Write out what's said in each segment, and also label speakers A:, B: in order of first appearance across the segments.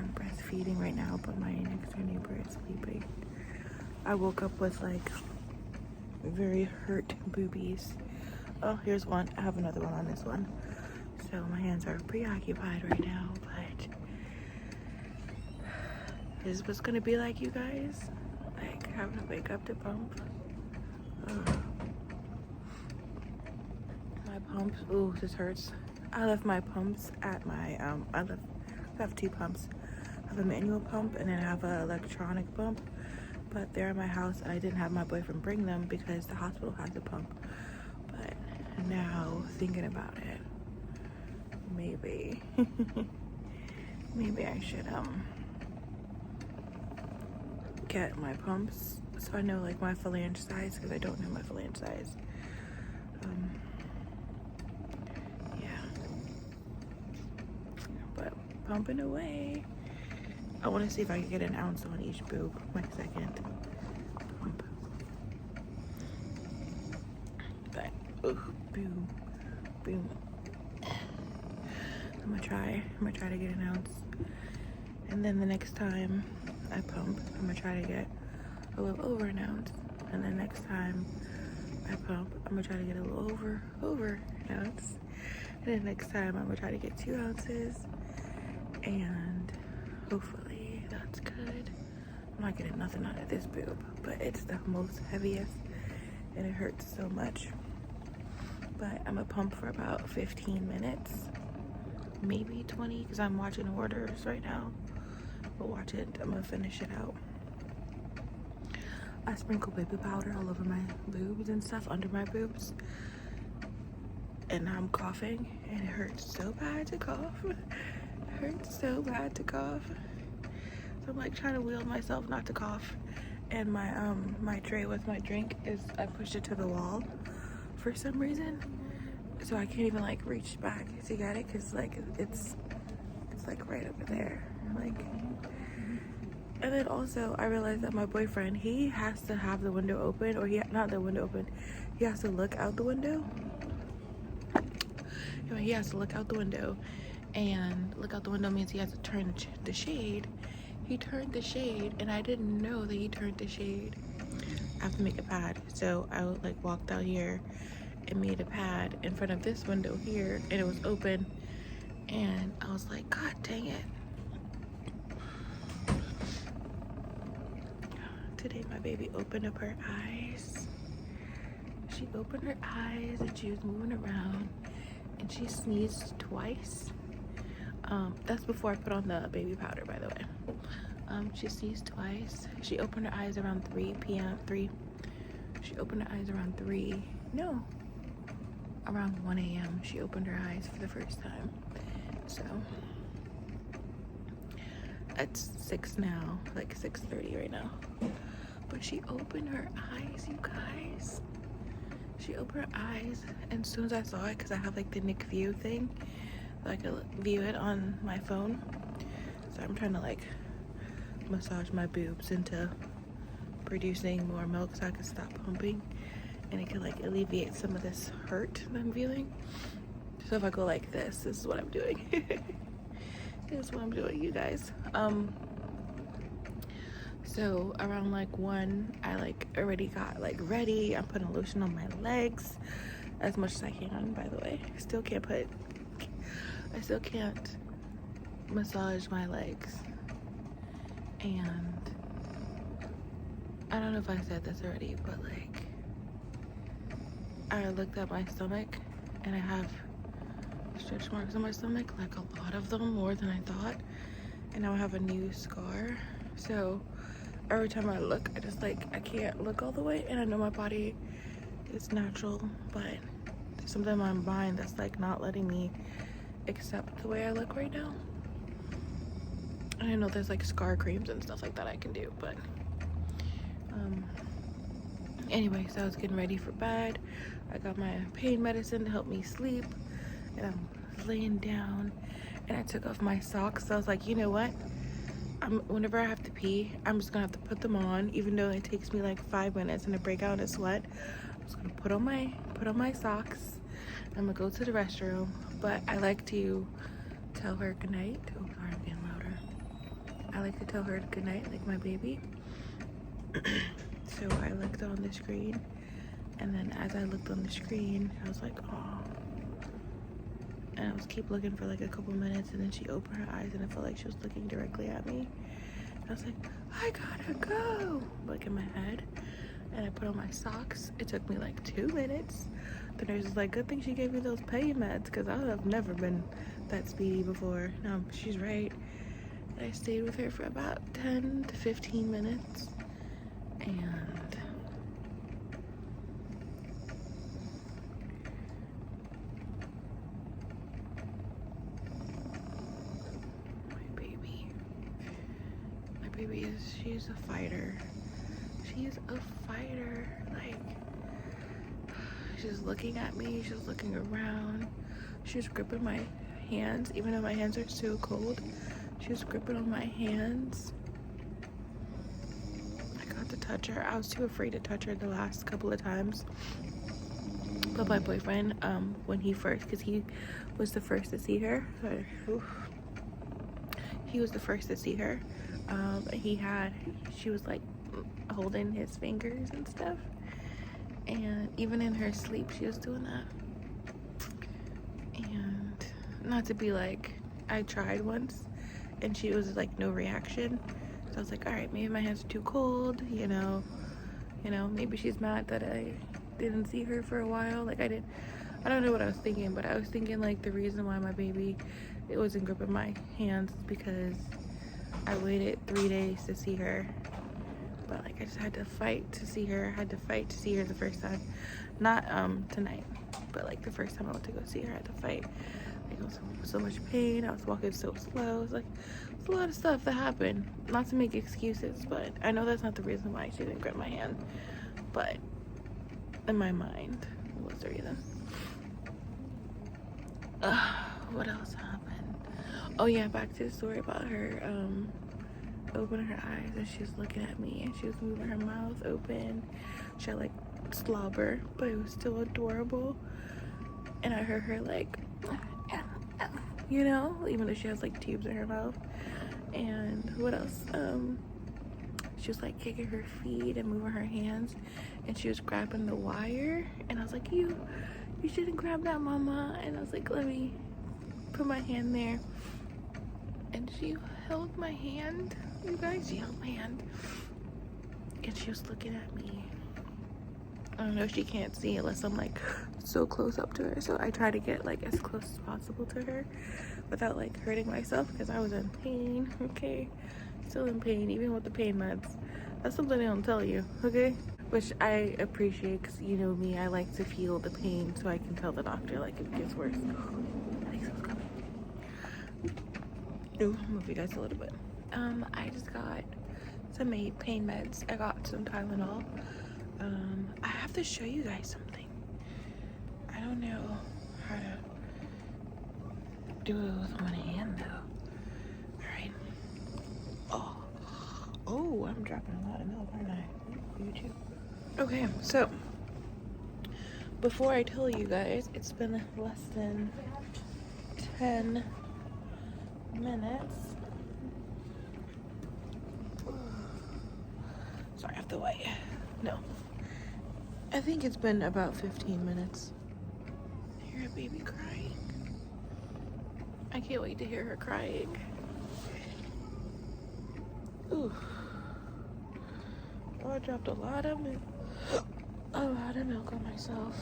A: I'm breastfeeding right now, but my next door neighbor is sleeping. I woke up with like very hurt boobies. Oh, here's one. I have another one on this one. So my hands are preoccupied right now, but this is what's gonna be like, you guys. Like having to wake up to pump. My pumps, ooh, this hurts. I left my pumps at my, I have 2 pumps. I have a manual pump and then I have an electronic pump. But they're at my house and I didn't have my boyfriend bring them because the hospital has a pump. But now, thinking about it, maybe, maybe I should, get my pumps so I know like my phalange size, because I don't know my phalange size. Yeah, but pumping away. I want to see if I can get an ounce on each boob. My second pump. But boom, boom. I'm gonna try to get an ounce, and then the next time I pump, I'm gonna try to get a little over an ounce, and then next time I pump, I'm gonna try to get a little over an ounce, and then next time I'm gonna try to get 2 ounces, and hopefully that's good. I'm not getting nothing out of this boob, but it's the most heaviest and it hurts so much. But I'm gonna pump for about 15 minutes, maybe 20, because I'm watching orders right now. But watch it, I'm gonna finish it out. I sprinkle baby powder all over my boobs and stuff, under my boobs, and I'm coughing and it hurts so bad to cough. It hurts so bad to cough. So I'm like trying to wheel myself not to cough, and my my tray with my drink is, I pushed it to the wall for some reason, so I can't even like reach back to get it, because like it's like right over there, like. And then also I realized that my boyfriend, he has to have the window open, or not the window open, he has to look out the window. Anyway, he has to look out the window, and look out the window means he has to turn the shade. He turned the shade, and I didn't know that he turned the shade. I have to make a pad, so I like walked out here and made a pad in front of this window here, and it was open, and I was like, God dang it. Today my baby opened up her eyes. She opened her eyes and she was moving around, and she sneezed twice. That's before I put on the baby powder, by the way. She sneezed twice. She opened her eyes around 3 p.m. She opened her eyes around around 1 a.m. She opened her eyes for the first time. So it's 6 now, like 6:30 right now. But she opened her eyes, you guys. She opened her eyes, and as soon as I saw it, because I have like the Nick View thing, so I could view it on my phone. So I'm trying to like massage my boobs into producing more milk so I can stop pumping, and it can like alleviate some of this hurt that I'm feeling. So if I go like this is what I'm doing. This is what I'm doing, you guys. So around like 1, I like already got like ready. I'm putting lotion on my legs as much as I can, by the way. I still can't massage my legs. And I don't know if I said this already, but like I looked at my stomach and I have stretch marks on my stomach, like a lot of them, more than I thought, and now I have a new scar. So every time I look, I just like, I can't look all the way, and I know my body is natural, but there's something in my mind that's like not letting me accept the way I look right now. And I know there's like scar creams and stuff like that I can do, but anyway, so I was getting ready for bed. I got my pain medicine to help me sleep, and I'm laying down, and I took off my socks. So I was like, you know what, whenever I have to pee, I'm just gonna have to put them on, even though it takes me like 5 minutes and I break out in a sweat. I'm just gonna put on my socks. I'm gonna go to the restroom, but I like to tell her goodnight. Oh, sorry, I'm getting louder. I like to tell her good night like my baby. So I looked on the screen, and then as I looked on the screen, I was like, oh. And I was keep looking for like a couple minutes, and then she opened her eyes, and I felt like she was looking directly at me. I was like, I gotta go, like in my head. And I put on my socks. It took me like 2 minutes. The nurse was like, good thing she gave me those pain meds, because I have never been that speedy before. No, she's right. And I stayed with her for about 10 to 15 minutes. And my baby she's a fighter. She's a fighter. Like, she's looking at me, she's looking around, she's gripping my hands, even though my hands are so cold. She's gripping on my hands. I got to touch her. I was too afraid to touch her the last couple of times. But my boyfriend, when he first, because he was the first to see her, he was the first to see her. She was like holding his fingers and stuff. And even in her sleep, she was doing that. And not to be like, I tried once and she was like no reaction. So I was like, all right, maybe my hands are too cold, you know, maybe she's mad that I didn't see her for a while. Like I don't know what I was thinking, but I was thinking like the reason why my baby, it wasn't gripping my hands is because I waited 3 days to see her. But like I just had to fight to see her. I had to fight to see her the first time. Not tonight, but like the first time I went to go see her, I had to fight. Like I was in so much pain. I was walking so slow. It was like, it's a lot of stuff that happened. Not to make excuses, but I know that's not the reason why she didn't grip my hand. But in my mind, it was the reason. What else happened? Oh yeah, back to the story about her opening her eyes, and she was looking at me, and she was moving her mouth open. She had like slobber, but it was still adorable. And I heard her like, you know, even though she has like tubes in her mouth. And what else? She was like kicking her feet and moving her hands, and she was grabbing the wire, and I was like, you shouldn't grab that, mama. And I was like, let me put my hand there. And she held my hand. You guys, she held my hand. And she was looking at me. I don't know, she can't see unless I'm like so close up to her. So I try to get like as close as possible to her without like hurting myself, because I was in pain, okay? Still in pain, even with the pain meds. That's something they don't tell you, okay? Which I appreciate, because you know me, I like to feel the pain so I can tell the doctor like if it gets worse. I think someone's coming. Ooh, I'll move you guys a little bit. I just got some pain meds. I got some Tylenol. I have to show you guys something. I don't know how to do it with one hand though. Alright. Oh, I'm dropping a lot of milk, aren't I? You too. Okay, so before I tell you guys, it's been less than 10 minutes. Sorry, I have to wait. No. I think it's been about 15 minutes. I hear a baby crying. I can't wait to hear her crying. Ooh. Oh, I dropped a lot of milk on myself.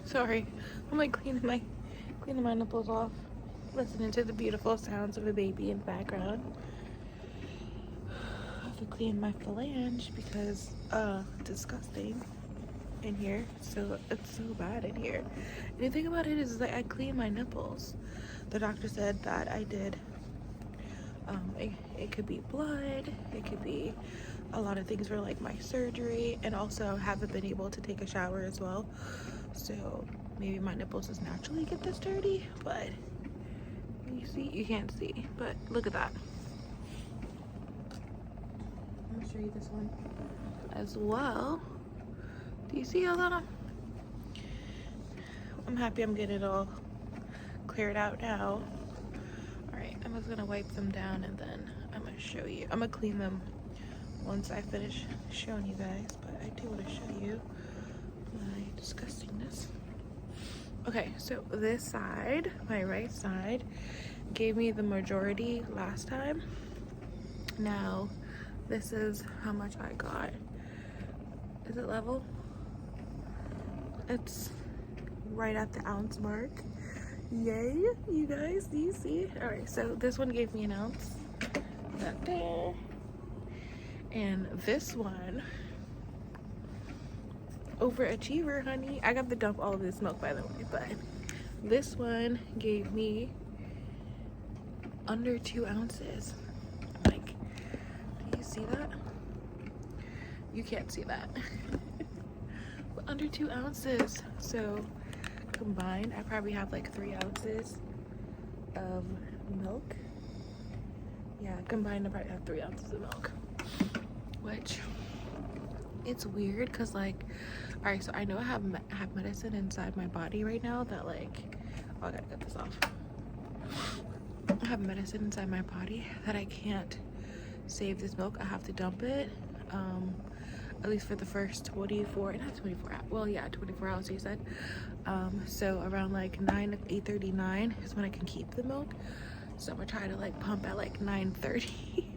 A: Sorry. I'm like cleaning my nipples off, listening to the beautiful sounds of a baby in the background. I have to clean my phalange because it's disgusting in here. So it's so bad in here. And the thing about it is that I clean my nipples. The doctor said that I did. It could be blood. It could be a lot of things for like my surgery, and also haven't been able to take a shower as well. So maybe my nipples just naturally get this dirty, but you see, you can't see, but look at that. I'm gonna show you this one as well. Do you see all that? I'm happy I'm getting it all cleared out now. All Alright, I'm just gonna wipe them down and then I'm gonna show you. I'm gonna clean them once I finish showing you guys, but I do want to show you my disgustingness. Okay, so this side, my right side, gave me the majority last time. Now, this is how much I got. Is it level? It's right at the ounce mark. Yay, you guys, do you see? Alright, so this one gave me an ounce. That there. And this one, overachiever, honey. I got to dump all of this milk, by the way, but this one gave me under 2 ounces. Like, do you see that? You can't see that. But under 2 ounces. So combined, I probably have like 3 ounces of milk. Yeah, combined I probably have 3 ounces of milk. Which, it's weird because, like, all right, so I know I have medicine inside my body right now that, like, oh, I gotta get this off. I have medicine inside my body that I can't save this milk. I have to dump it, at least for the first 24, not 24, well, yeah, 24 hours, you said. So around like 8:39 is when I can keep the milk. So I'm gonna try to like pump at like 9:30.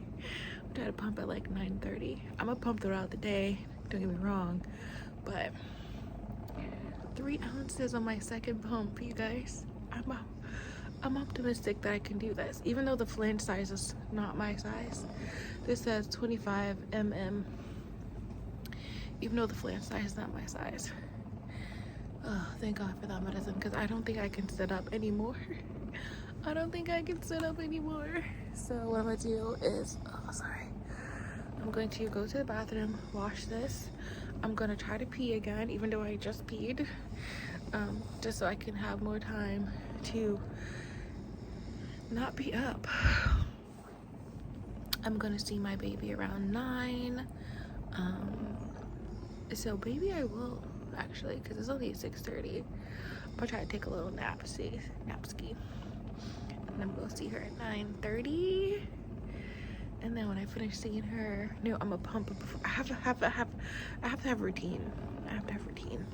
A: Try to pump at like 9:30. I'm gonna pump throughout the day, don't get me wrong, but 3 ounces on my second pump, you guys. I'm optimistic that I can do this, even though the flange size is not my size. This says 25 mm, even though the flange size is not my size. Oh, thank God for that medicine, because I don't think I can sit up anymore. I don't think I can sit up anymore. So what I'm gonna do is, oh, sorry. I'm going to go to the bathroom, wash this. I'm gonna try to pee again, even though I just peed, just so I can have more time to not be up. I'm gonna see my baby around 9. So baby, I will actually, because it's only 6:30. I'll try to take a little napski. And I'm gonna see her at 9:30. And then when I finish seeing her, no, I'm gonna pump it before. I have to have routine. I have to have routine.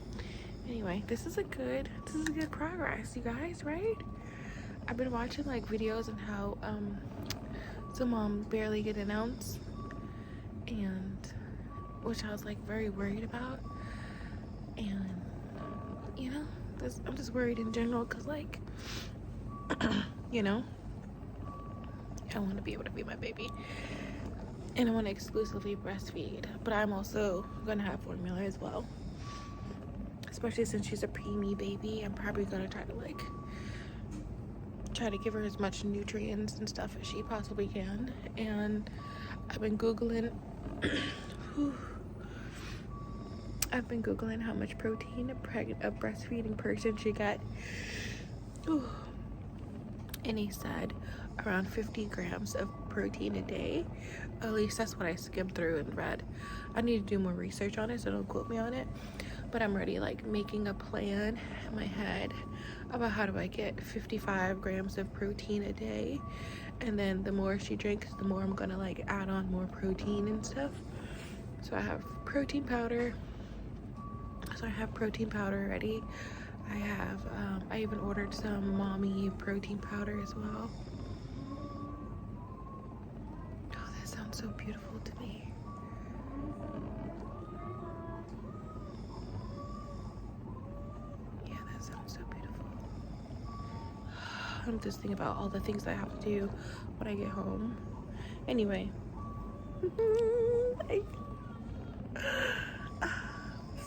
A: Anyway, this is a good progress, you guys, right? I've been watching like videos on how some mom barely get an ounce, and which I was like very worried about. And you know, I'm just worried in general because, like, you know, I want to be able to feed my baby, and I want to exclusively breastfeed, but I'm also gonna have formula as well, especially since she's a preemie baby. I'm probably gonna try to give her as much nutrients and stuff as she possibly can. And I've been googling how much protein a breastfeeding person should get. And he said around 50 grams of protein a day. At least that's what I skimmed through and read. I need to do more research on it, so don't quote me on it. But I'm already like making a plan in my head about how do I get 55 grams of protein a day. And then the more she drinks, the more I'm gonna like add on more protein and stuff. So I have protein powder. Already. I have, I even ordered some mommy protein powder as well. Oh, that sounds so beautiful to me. Yeah, that sounds so beautiful. I'm just thinking about all the things I have to do when I get home. Anyway.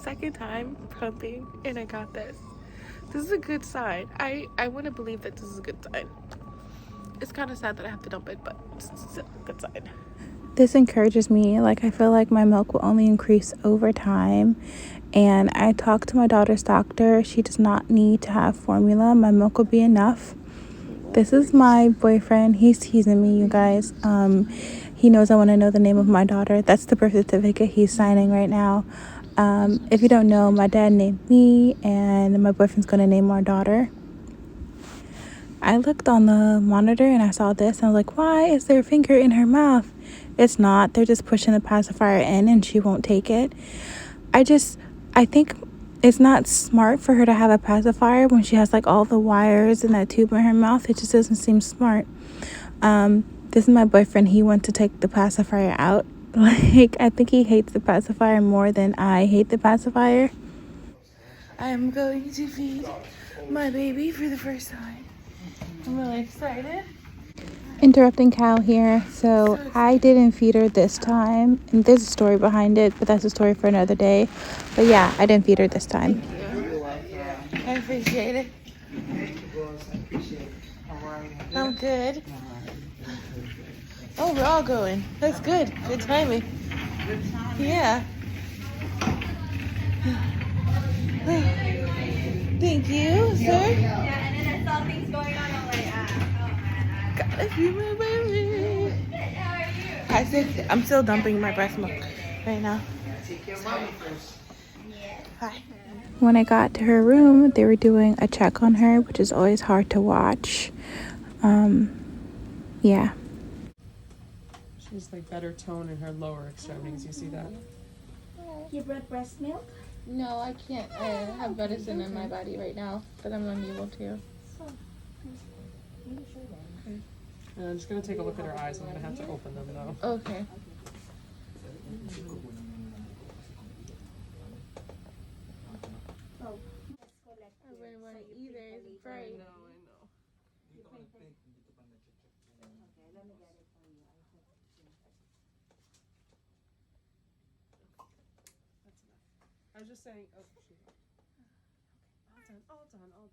A: Second time pumping and I got this. This is a good sign. I want to believe that this is a good sign. It's kind of sad that I have to dump it, but it's still a good sign.
B: This encourages me. Like, I feel like my milk will only increase over time. And I talked to my daughter's doctor. She does not need to have formula. My milk will be enough. This is my boyfriend. He's teasing me, you guys. He knows I want to know the name of my daughter. That's the birth certificate he's signing right now. If you don't know, my dad named me, and my boyfriend's gonna name our daughter. I looked on the monitor and I saw this and I was like, why is there a finger in her mouth? It's not. They're just pushing the pacifier in and she won't take it. I think it's not smart for her to have a pacifier when she has like all the wires and that tube in her mouth. It just doesn't seem smart. This is my boyfriend. He went to take the pacifier out. Like, I think he hates the pacifier more than I hate the pacifier.
A: I'm going to feed my baby for the first time. I'm really excited.
B: Interrupting Cal here. So I didn't feed her this time, and there's a story behind it, but that's a story for another day. But yeah, I didn't feed her this time.
A: Thank you. I appreciate it. I'm good. Oh, we're all going. That's good. Good timing. Yeah. Thank you, sir.
C: Yeah, and then I saw things going on. I'm like, oh man.
A: Gotta feed my baby.
C: How are you?
A: I'm still dumping my breast milk right now. Hi.
B: When I got to her room, they were doing a check on her, which is always hard to watch. Yeah.
D: She's like better tone in her lower extremities. You see that?
C: You brought breast milk?
A: No, I can't. I have medicine in my body right now that I'm unable to.
D: And I'm just gonna take a look at her eyes. I'm gonna have to open them though.
A: Okay. I wouldn't want to either. It's bright.
D: I know. That's enough. I was just saying. Oh, shoot. All done. Oh.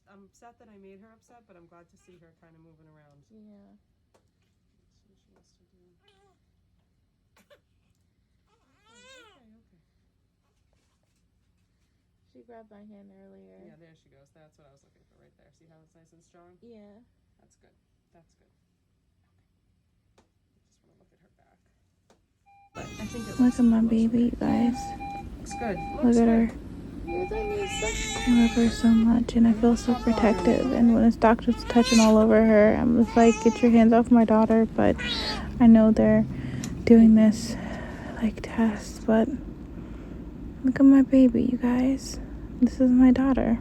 D: I'm upset that I made her upset, but I'm glad to see her kind of moving around.
A: Yeah.
D: See what she wants to do. Okay.
A: She grabbed my hand earlier.
D: Yeah, there she goes. That's what I was looking for right there. See how it's nice and strong?
A: Yeah.
D: That's good. Okay. I just want to look at her back. But I think it
B: Look at my baby, you guys.
D: looks good.
B: Look at her. I love her so much, and I feel so protective. And when this doctor's touching all over her, I'm just like, get your hands off my daughter. But I know they're doing this like tests. But look at my baby, you guys. This is my daughter.